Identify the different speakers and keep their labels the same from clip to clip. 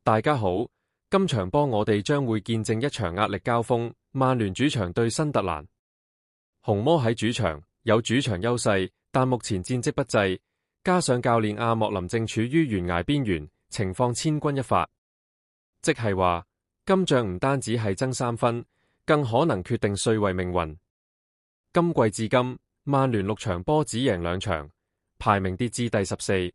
Speaker 1: 大家好，今場波我哋將會見證一場壓力交鋒，曼聯主場對新特蘭。紅魔喺主場有主場優勢，但目前戰績不濟，加上教練阿莫林正處於懸崖邊緣，情況千鈞一髮。即係話，今仗唔單止係爭3分，更可能決定帥位命運。今季至今，曼聯6場波只贏2場，排名跌至第14。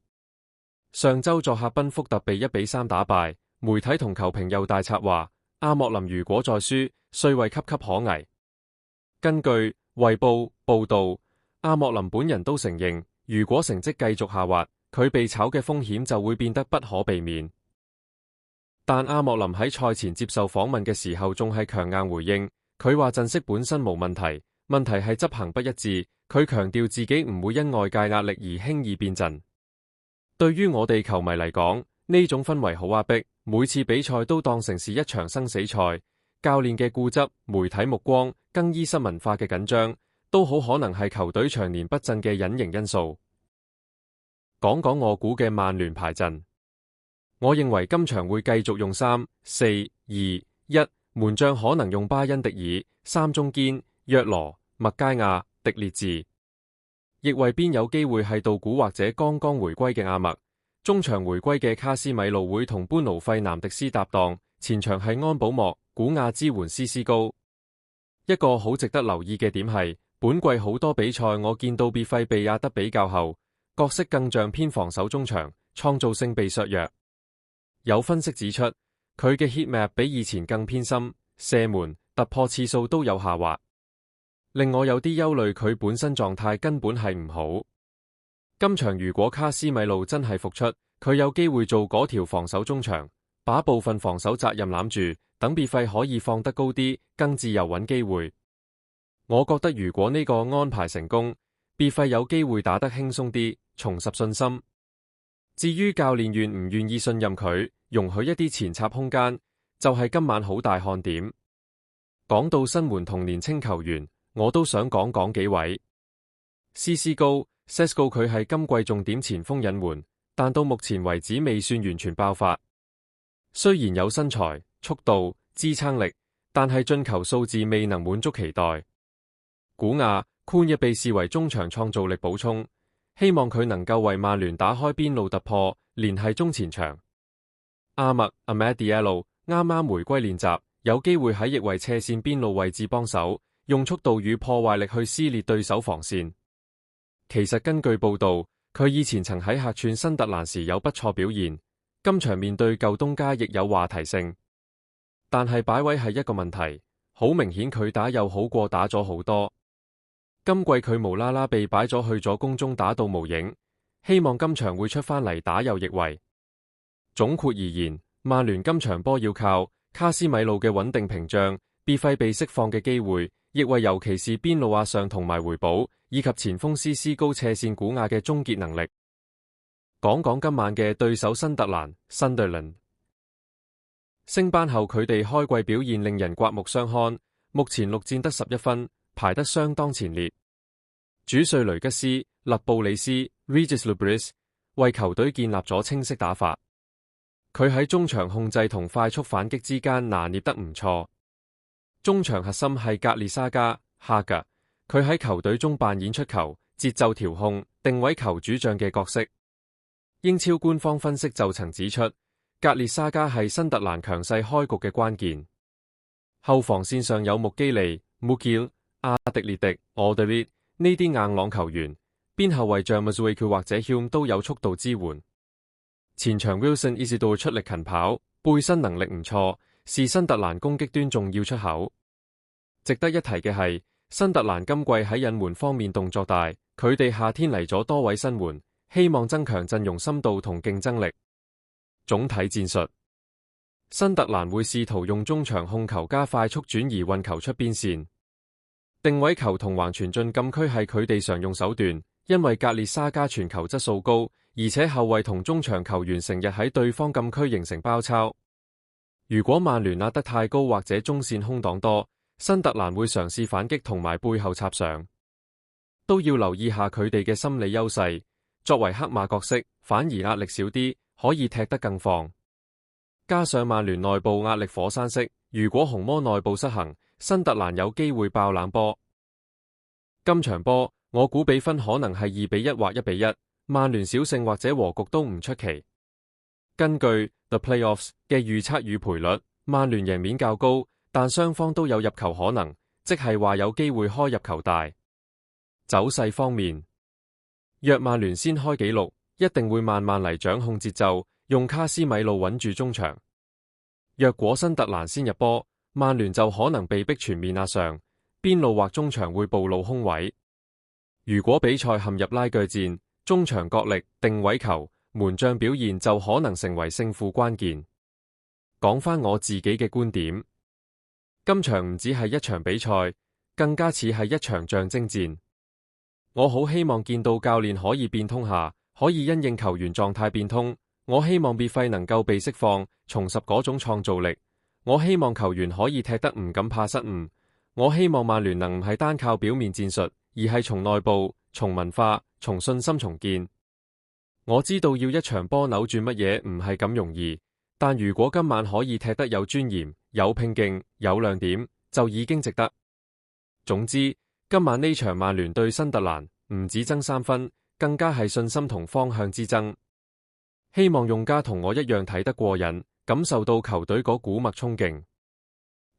Speaker 1: 上周作客賓福特被1-3打敗，媒體同球評又大策劃阿莫林如果再輸，帥位岌岌可危。根據《衛報》報道，阿莫林本人都承認，如果成績繼續下滑，佢被炒嘅風險就會變得不可避免。但阿莫林喺賽前接受訪問嘅時候仲係強硬回應，佢話陣式本身無問題，問題係執行不一致。佢強調自己唔會因外界壓力而輕易變陣。對於我哋球迷嚟講，呢種氛圍好壓迫，每次比賽都當成是一場生死賽。教練嘅固執、媒體目光、更衣室文化嘅緊張，都好可能係球隊長年不振嘅隱形因素。講講我估嘅曼聯排陣，我認為今場會繼續用3-4-2-1，門將可能用巴恩迪爾，3中堅約羅、麥佳亞、迪列治，翼衛邊有機會係道古或者剛剛回歸嘅阿麥，中場回歸嘅卡斯米路會同班奴費南迪斯搭檔，前場係安保莫、古亞支援斯斯高。一個好值得留意嘅點係，本季好多比賽我見到別費被壓得比較後，角色更像偏防守中場，創造性被削弱。有分析指出，佢嘅 heat map 比以前更偏心，射門、突破次數都有下滑。令我有啲憂慮，佢本身狀態根本係唔好。今場如果卡斯米路真係復出，佢有機會做嗰條防守中場，把部分防守責任攬住，等別費可以放得高啲，更自由揾機會。我覺得如果呢個安排成功，別費有機會打得輕鬆啲，重拾信心。至於教練願唔願意信任佢，容許一啲前插空間，就係今晚好大看點。講到新援同年青球員，我都想講幾位。斯斯高 Sesko 佢係今季重點前鋒引援，但到目前為止未算完全爆發。雖然有身材、速度、支撐力，但係進球數字未能滿足期待。古亞寬一被視為中場創造力補充，希望佢能夠為曼聯打開邊路突破，連繫中前場。阿麥 Amad Diallo 啱啱回歸練習，有機會喺翼位斜線邊路位置幫手，用速度與破壞力去撕裂對手防線。其實根據報道，佢以前曾喺客串新特蘭時有不錯表現，今場面對舊東家亦有話題性。但係擺位係一個問題，好明顯佢打又好過打咗好多。今季佢無啦啦被擺咗去咗攻中打到無影，希望今場會出返嚟打右翼位。總括而言，曼聯今場波要靠卡斯米路嘅穩定屏障，別費被釋放嘅機會，亦為尤其是邊路亞上同埋回補，以及前鋒斯斯高斜線古亞嘅終結能力。講今晚嘅對手新特蘭 Sunderland。升班後佢哋開季表現令人刮目相看，目前6戰得11分，排得相當前列。主帥雷吉斯、勒布里斯 Regis Lebris 為球隊建立咗清晰打法，佢喺中場控制同快速反擊之間拿捏得唔錯。中場核心係格列沙加哈格，佢喺球隊中扮演出球、節奏調控、定位球主將嘅角色。英超官方分析就曾指出，格列沙加係新特蘭強勢開局嘅關鍵。後防線上有穆基利、Mukil、阿迪列迪、Alderweireld 呢啲硬朗球員，邊後衛像 Mazuiku 或者 Hume 都有速度支援。前場 Wilson Isidore 出力勤跑，背身能力唔錯，是新特蘭攻擊端重要出口。值得一提嘅係，新特蘭今季喺引援方面動作大，佢哋夏天嚟咗多位新援，希望增強陣容深度同競爭力。總體戰術，新特蘭會試圖用中場控球加快速轉移運球出邊線，定位球同橫傳進禁區係佢哋常用手段，因為格列沙加傳球質素高，而且後衛同中場球員成日喺對方禁區形成包抄。如果曼聯壓得太高或者中線空檔多，新特蘭會嘗試反擊同埋背後插上，都要留意下佢哋嘅心理優勢。作為黑馬角色，反而壓力少啲，可以踢得更放。加上曼聯內部壓力火山式，如果紅魔內部失衡，新特蘭有機會爆冷波。今場波我估比分可能係2-1或1-1，曼聯小勝或者和局都唔出奇。根據 The Playoffs 嘅預測與賠率，曼聯贏面較高，但雙方都有入球可能，即係話有機會開入球大。走勢方面，若曼聯先開紀錄，一定會慢慢嚟掌控節奏，用卡斯米路穩住中場。若果新特蘭先入波，曼聯就可能被逼全面壓上，邊路或中場會暴露空位。如果比賽陷入拉鋸戰，中場角力、定位球、門將表現就可能成為勝負關鍵。講返我自己嘅觀點，今場唔只係一場比賽，更加似係一場象徵戰。我好希望見到教練可以變通下，可以因應球員狀態變通。我希望別費能夠被釋放，重拾嗰種創造力。我希望球員可以踢得唔敢怕失誤。我希望曼聯能唔係單靠表面戰術，而係從內部、從文化、從信心重建。我知道要一場波扭轉乜嘢唔係咁容易，但如果今晚可以踢得有尊嚴、有拼勁、有亮點，就已經值得。總之，今晚呢場曼聯對新特蘭唔止爭3分，更加係信心同方向之爭。希望用家同我一樣睇得過癮，感受到球隊嗰股脈衝勁。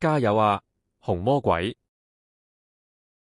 Speaker 1: 加油啊，紅魔鬼！